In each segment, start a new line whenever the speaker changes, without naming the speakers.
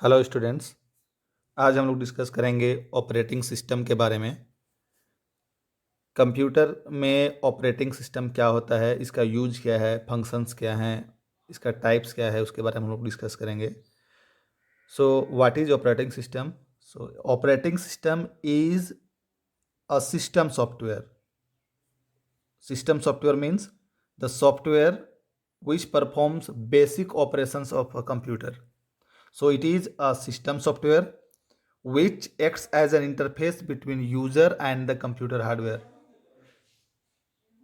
Hello students. आज हम लोग डिस्कस करेंगे ऑपरेटिंग सिस्टम के बारे में। कंप्यूटर में ऑपरेटिंग सिस्टम क्या होता है, इसका यूज क्या है, फंक्शंस क्या हैं, इसका टाइप्स क्या है, उसके बारे में हम लोग डिस्कस करेंगे। So what is operating system? So operating system is a system software. System software means the software which performs basic operations of a computer. So it is a system software which acts as an interface between user and the computer hardware.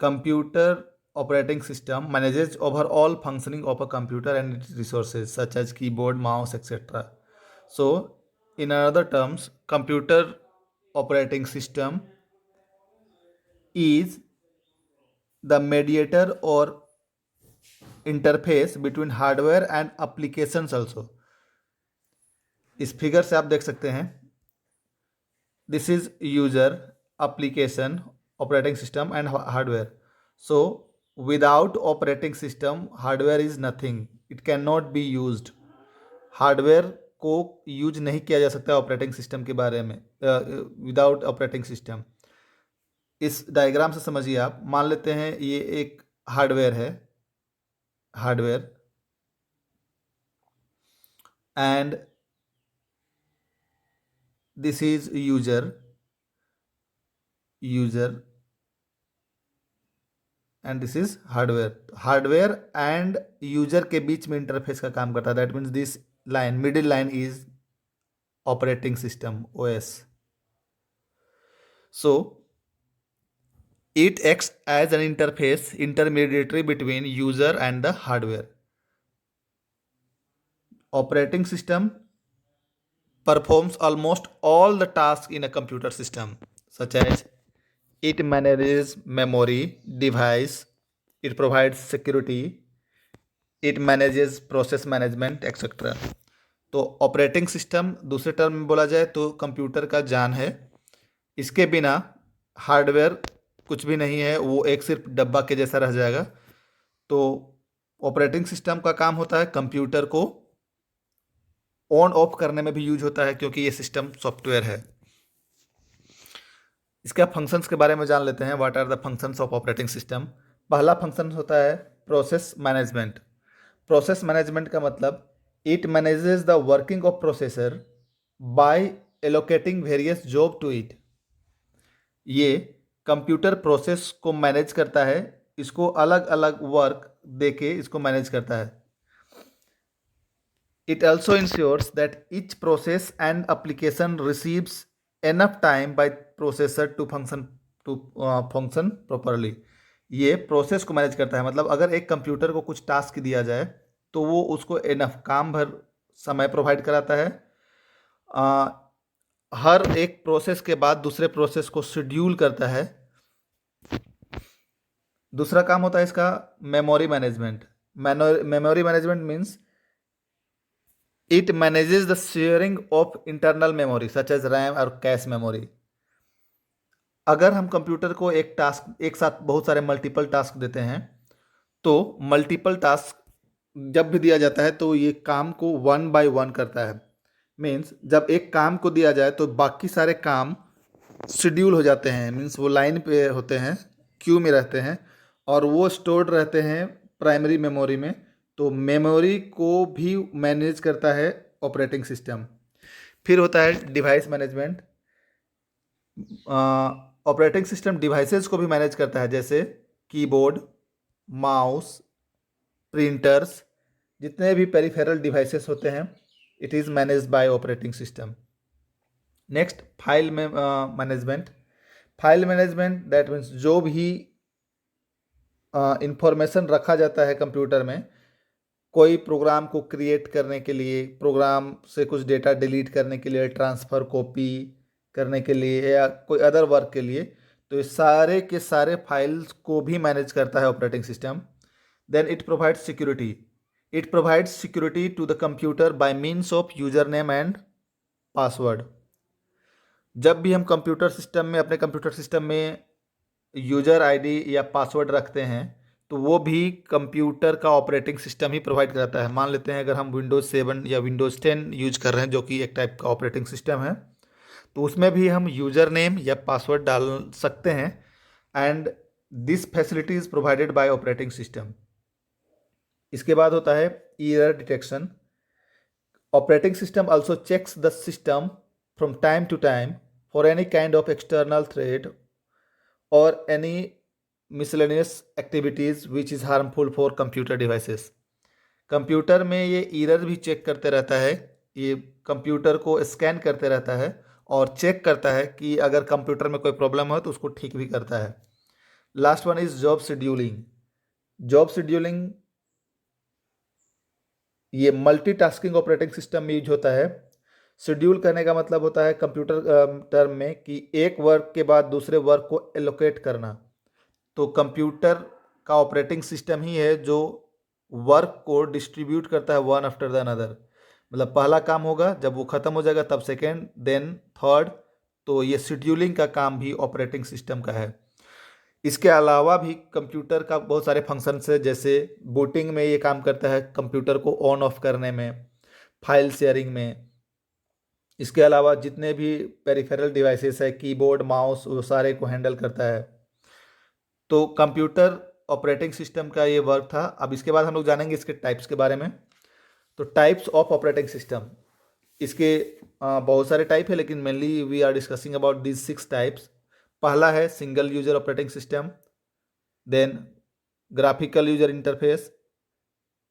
Computer operating system manages overall functioning of a computer and its resources such as keyboard, mouse, etc. So in other terms, computer operating system is the mediator or interface between hardware and applications also. इस figure से आप देख सकते हैं, this is user, application, operating system and hardware. So without operating system, hardware is nothing. It cannot be used. Hardware को use नहीं किया जा सकता ऑपरेटिंग सिस्टम के बारे में, विदाउट ऑपरेटिंग सिस्टम. इस डायग्राम से समझिए आप, मान लेते हैं ये एक हार्डवेयर है, hardware, and this is user and this is hardware. Hardware and user के बीच में इंटरफेस का काम करता है. That means this line, middle line is operating system, OS. So it acts as an interface, intermediatory between user and the hardware. Operating system performs almost all the tasks in a computer system, such as it manages memory, device, it provides security, it manages process management, etc. तो operating system दूसरे term में बोला जाए तो computer का जान है. इसके बिना हार्डवेयर कुछ भी नहीं है, वो एक सिर्फ डब्बा के जैसा रह जाएगा. तो ऑपरेटिंग सिस्टम का काम होता है कंप्यूटर को ऑन ऑफ करने में भी यूज होता है, क्योंकि ये सिस्टम सॉफ्टवेयर है. इसके फंक्शंस के बारे में जान लेते हैं. What are the functions of operating system? पहला फंक्शन होता है प्रोसेस मैनेजमेंट. प्रोसेस मैनेजमेंट का मतलब it manages the working of processor by allocating various job to it. ये कंप्यूटर प्रोसेस को मैनेज करता है, इसको अलग अलग वर्क देके इसको मैनेज करता है. It also ensures that each process and application receives enough time by processor to function properly. ये प्रोसेस को मैनेज करता है, मतलब अगर एक कंप्यूटर को कुछ टास्क दिया जाए तो वो उसको इनफ काम भर समय प्रोवाइड कराता है. हर एक प्रोसेस के बाद दूसरे प्रोसेस को शेड्यूल करता है. दूसरा काम होता है इसका memory management. Memory management means it manages the sharing of internal memory such as RAM और कैश मेमोरी. अगर हम कंप्यूटर को एक टास्क एक साथ बहुत सारे मल्टीपल टास्क देते हैं, तो मल्टीपल टास्क जब भी दिया जाता है तो ये काम को वन बाय वन करता है. मीन्स जब एक काम को दिया जाए तो बाकी सारे काम शेड्यूल हो जाते हैं, मीन्स वो लाइन पे होते हैं, क्यू में रहते हैं और वो स्टोर्ड रहते हैं प्राइमरी मेमोरी में. तो मेमोरी को भी मैनेज करता है ऑपरेटिंग सिस्टम. फिर होता है device management. Operating system devices को भी मैनेज करता है, जैसे कीबोर्ड, माउस, प्रिंटर्स, जितने भी पेरिफेरल डिवाइसेस होते हैं, it is managed by operating system. Next file में management. File management that means जो भी इंफॉर्मेशन रखा जाता है कंप्यूटर में, कोई प्रोग्राम को क्रिएट करने के लिए, प्रोग्राम से कुछ डेटा डिलीट करने के लिए, ट्रांसफ़र कॉपी करने के लिए या कोई अदर वर्क के लिए, तो ये सारे के सारे फाइल्स को भी मैनेज करता है operating system. Then it provides security. It provides security to the computer by means of user name and password. जब भी हम कंप्यूटर सिस्टम में, अपने कंप्यूटर सिस्टम में यूजर आईडी या पासवर्ड रखते हैं, तो वो भी कंप्यूटर का ऑपरेटिंग सिस्टम ही प्रोवाइड कराता है। मान लेते हैं अगर हम विंडोज़ 7 या विंडोज़ 10 यूज कर रहे हैं, जो कि एक टाइप का ऑपरेटिंग सिस्टम है, तो उसमें भी हम यूज़र नेम या पासवर्ड डाल सकते हैं, and this facility is provided by operating system. इसके बाद होता है error detection. Operating system also checks the system from time to time for any kind of external threat or any miscellaneous activities which is harmful for computer devices। Computer में ये error भी check करते रहता है, ये computer को scan करते रहता है और चेक करता है कि अगर कंप्यूटर में कोई प्रॉब्लम हो तो उसको ठीक भी करता है। Last one is job scheduling. Job scheduling ये मल्टीटास्किंग ऑपरेटिंग सिस्टम में यूज होता है। शेड्यूल करने का मतलब होता है कंप्यूटर टर्म में कि एक वर्क के बाद दूसरे वर्क को एलोकेट करना। तो कंप्यूटर का ऑपरेटिंग सिस्टम ही है जो वर्क को डिस्ट्रीब्यूट करता है वन आफ्टर द अनदर। मतलब पहला काम होगा, जब वो ख़त्म हो जाएगा तब सेकेंड, देन थर्ड। तो ये शेड्यूलिंग का काम भी ऑपरेटिंग सिस्टम का है। इसके अलावा भी कंप्यूटर का बहुत सारे फंक्शंस है, जैसे बूटिंग में ये काम करता है कंप्यूटर को ऑन ऑफ करने में, फाइल शेयरिंग में। इसके अलावा जितने भी पेरिफेरल डिवाइसेस है, कीबोर्ड, माउस, वो सारे को हैंडल करता है। तो कंप्यूटर ऑपरेटिंग सिस्टम का ये वर्क था। अब इसके बाद हम लोग जानेंगे इसके टाइप्स के बारे में। तो टाइप्स ऑफ ऑपरेटिंग सिस्टम, इसके बहुत सारे टाइप है, लेकिन mainly we are discussing about this 6 types. पहला है single user operating system, then graphical user interface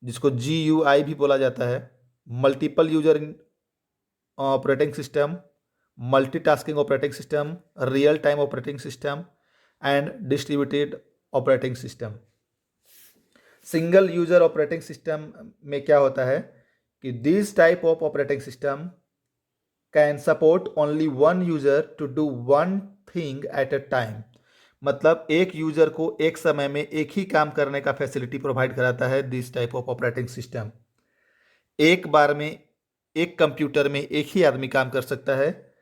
जिसको GUI भी बोला जाता है, multiple user operating system, multitasking operating system, real time operating system and distributed operating system. Single user operating system में क्या होता है कि this type of operating system can support only one user to do one thing at a time. मतलब एक user को एक समय में एक ही काम करने का फैसिलिटी प्रोवाइड कराता है this type of operating system. एक बार में एक कंप्यूटर में एक ही आदमी काम कर सकता है।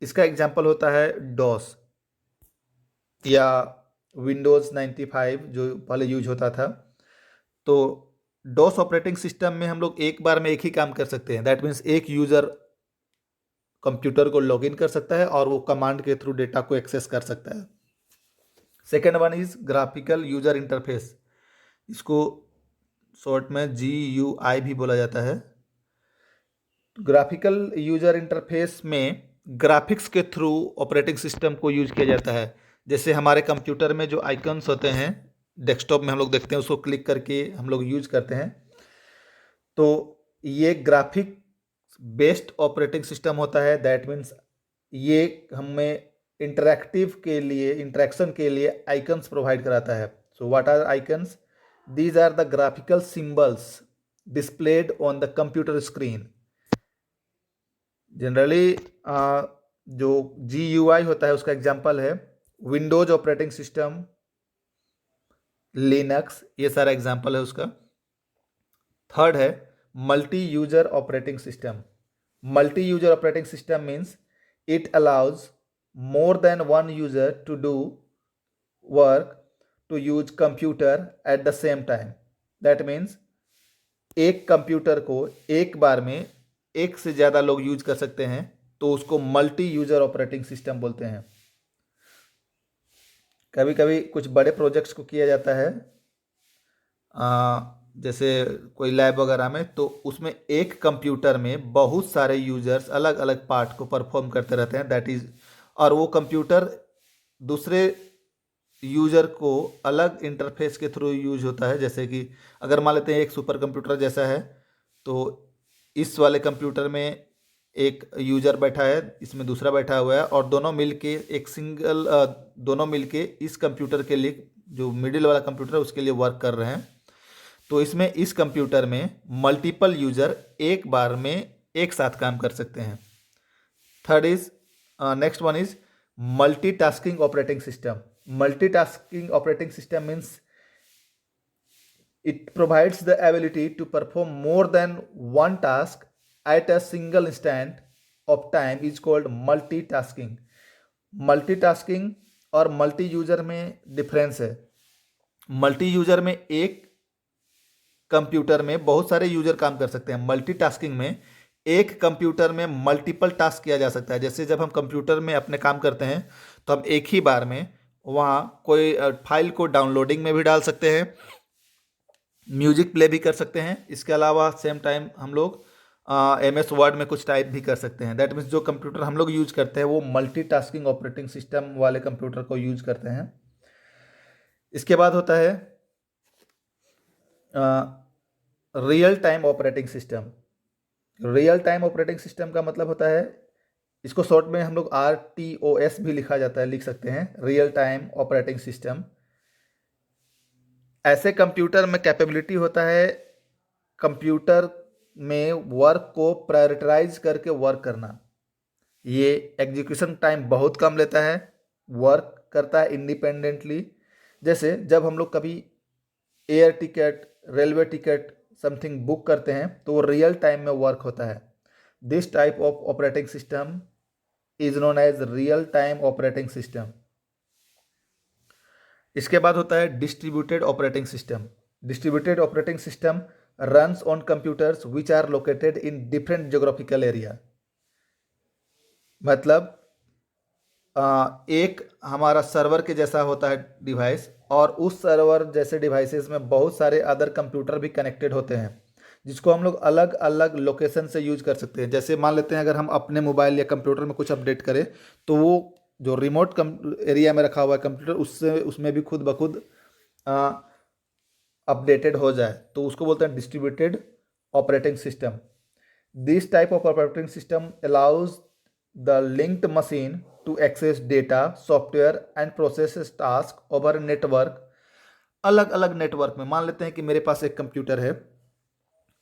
इसका एग्जांपल होता है डॉस या विंडोज़ 95 जो पहले यूज होता था। तो डॉस ऑपरेटिंग सिस्टम में हम लोग एक बार में एक ही काम कर सकते हैं। दैट मीन्स एक यूज़र कंप्यूटर को लॉगिन कर सकता है और वो कमांड के थ्रू डेटा को एक्सेस कर सकता है। Second one is graphical user interface, इसको शॉर्ट में GUI भी बोला जाता है। ग्राफिकल यूजर इंटरफेस में ग्राफिक्स के थ्रू ऑपरेटिंग सिस्टम को यूज किया जाता है। जैसे हमारे कंप्यूटर में जो आइकन्स होते हैं, डेस्कटॉप में हम लोग देखते हैं, उसको क्लिक करके हम लोग यूज करते हैं। तो ये ग्राफिक बेस्ड ऑपरेटिंग सिस्टम होता है। दैट मीन्स ये हमें इंटरेक्शन के लिए आइकन्स प्रोवाइड कराता है। So what are icons? These are the graphical symbols displayed on the computer screen. Generally जो GUI होता है उसका एग्जांपल है विंडोज ऑपरेटिंग सिस्टम, लिनक्स, ये सारा एग्जांपल है उसका। थर्ड है multi user operating system. Multi user operating system means it allows more than one user to do work to use computer at the same time। that means एक computer को एक बार में एक से ज़्यादा लोग यूज कर सकते हैं, तो उसको मल्टी यूजर ऑपरेटिंग सिस्टम बोलते हैं। कभी कभी कुछ बड़े प्रोजेक्ट्स को किया जाता है, जैसे कोई लैब वगैरह में, तो उसमें एक कंप्यूटर में बहुत सारे यूजर्स अलग अलग पार्ट को परफॉर्म करते रहते हैं। दैट इज़, और वो कंप्यूटर दूसरे यूजर को अलग इंटरफेस के थ्रू यूज होता है। जैसे कि अगर मान लेते हैं एक सुपर कंप्यूटर जैसा है, तो इस वाले कंप्यूटर में एक यूजर बैठा है, इसमें दूसरा बैठा हुआ है, और दोनों मिलके इस कंप्यूटर के लिए, जो मिडिल वाला कंप्यूटर है उसके लिए वर्क कर रहे हैं। तो इसमें इस कंप्यूटर में मल्टीपल यूजर एक बार में एक साथ काम कर सकते हैं। Third is next one is multitasking operating system. Multitasking operating system means it provides the ability to perform more than one task at a single instant of time is called multitasking। multitasking और multi user में difference है। Multi user में एक computer में बहुत सारे user काम कर सकते हैं। मल्टीटास्किंग में एक कंप्यूटर में मल्टीपल टास्क किया जा सकता है। जैसे जब हम कंप्यूटर में अपने काम करते हैं तो हम एक ही बार में वहाँ कोई फाइल को डाउनलोडिंग में भी डाल सकते हैं, म्यूजिक प्ले भी कर सकते हैं। इसके अलावा सेम टाइम हम लोग MS वर्ड में कुछ टाइप भी कर सकते हैं। दैट मीन्स जो कंप्यूटर हम लोग यूज करते हैं वो मल्टीटास्किंग ऑपरेटिंग सिस्टम वाले कंप्यूटर को यूज करते हैं। इसके बाद होता है real time operating system. Real time operating system का मतलब होता है, इसको शॉर्ट में हम लोग RTOS भी लिखा जाता है, लिख सकते हैं, रियल टाइम ऑपरेटिंग सिस्टम। ऐसे कंप्यूटर में कैपेबिलिटी होता है कंप्यूटर में वर्क को प्रायोरिटाइज करके वर्क करना। ये एग्जीक्यूशन टाइम बहुत कम लेता है, वर्क करता है इंडिपेंडेंटली। जैसे जब हम लोग कभी air ticket, railway ticket something book करते हैं तो वो रियल टाइम में वर्क होता है। This type of operating system is known as real time operating system. इसके बाद होता है distributed operating system. Distributed operating system runs on computers which are located in different geographical area. मतलब एक हमारा सर्वर के जैसा होता है डिवाइस, और उस सर्वर जैसे डिवाइसेस में बहुत सारे अदर कंप्यूटर भी कनेक्टेड होते हैं, जिसको हम लोग अलग अलग लोकेशन से यूज कर सकते हैं। जैसे मान लेते हैं अगर हम अपने मोबाइल या कंप्यूटर में कुछ अपडेट करें तो वो जो रिमोट एरिया में रखा हुआ है कंप्यूटर, उससे उसमें भी खुद ब खुद अपडेटेड हो जाए, तो उसको बोलते हैं distributed operating system. This type of operating system allows the linked machine to access data, software and process task over network. अलग अलग नेटवर्क में, मान लेते हैं कि मेरे पास एक कंप्यूटर है,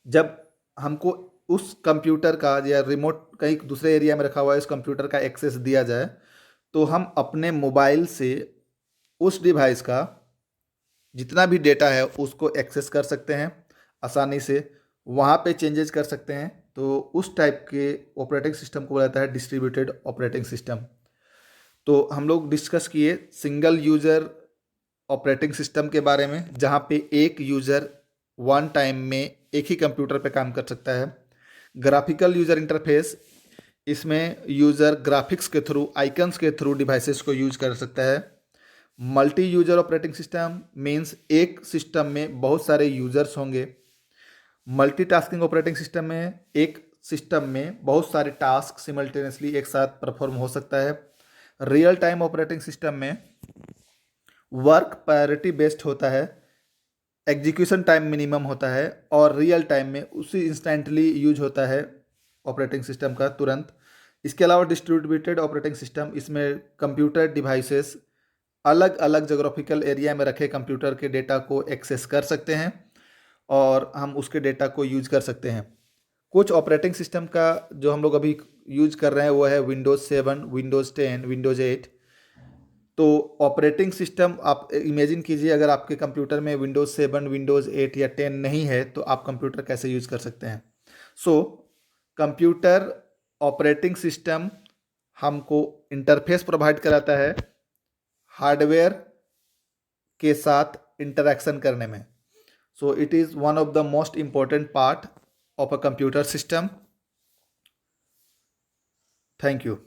जब हमको उस कंप्यूटर का या रिमोट कहीं दूसरे एरिया में रखा हुआ है इस कंप्यूटर का एक्सेस दिया जाए, तो हम अपने मोबाइल से उस डिवाइस का जितना भी डेटा है उसको एक्सेस कर सकते हैं आसानी से, वहाँ पे चेंजेस कर सकते हैं। तो उस टाइप के ऑपरेटिंग सिस्टम को बोला जाता है डिस्ट्रीब्यूटेड ऑपरेटिंग सिस्टम। तो हम लोग डिस्कस किए सिंगल यूज़र ऑपरेटिंग सिस्टम के बारे में, जहाँ पे एक यूज़र वन टाइम में एक ही कंप्यूटर पे काम कर सकता है। ग्राफिकल यूज़र इंटरफेस, इसमें यूज़र ग्राफिक्स के थ्रू, आइकन्स के थ्रू डिवाइसेस को यूज कर सकता है। Multi user operating system means एक सिस्टम में बहुत सारे यूजर्स होंगे। मल्टीटास्किंग ऑपरेटिंग सिस्टम में एक सिस्टम में बहुत सारे टास्क सिमल्टेनियसली एक साथ परफॉर्म हो सकता है। रियल टाइम ऑपरेटिंग सिस्टम में वर्क प्रायोरिटी बेस्ड होता है, एग्जीक्यूशन टाइम मिनिमम होता है, और रियल टाइम में उसी इंस्टेंटली यूज होता है ऑपरेटिंग सिस्टम का तुरंत। इसके अलावा डिस्ट्रीब्यूटेड ऑपरेटिंग सिस्टम, इसमें कंप्यूटर डिवाइसेस अलग अलग जोग्राफिकल एरिया में रखे कंप्यूटर के डेटा को एक्सेस कर सकते हैं और हम उसके डेटा को यूज कर सकते हैं। कुछ ऑपरेटिंग सिस्टम का जो हम लोग अभी यूज कर रहे हैं वो है विंडोज़ 7, विंडोज़ 10, विंडोज़ 8। तो ऑपरेटिंग सिस्टम आप इमेजिन कीजिए, अगर आपके कंप्यूटर में विंडोज़ 7, विंडोज़ 8 या 10 नहीं है तो आप कंप्यूटर कैसे यूज कर सकते हैं। सो कंप्यूटर ऑपरेटिंग सिस्टम हमको इंटरफेस प्रोवाइड कराता है हार्डवेयर के साथ इंटरेक्शन करने में। So it is one of the most important part of a computer system. Thank you.